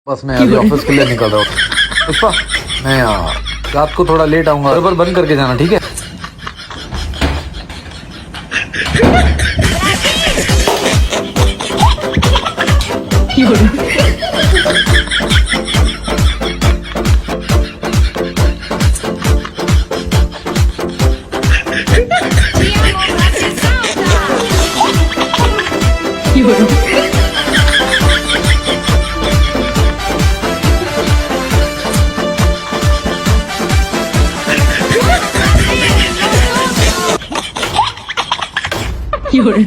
बस मैं अभी ऑफिस के लिए निकल रहा हूँ। पुष्पा, मैं रात को थोड़ा लेट आऊंगा, बराबर बंद करके जाना, ठीक है?有人。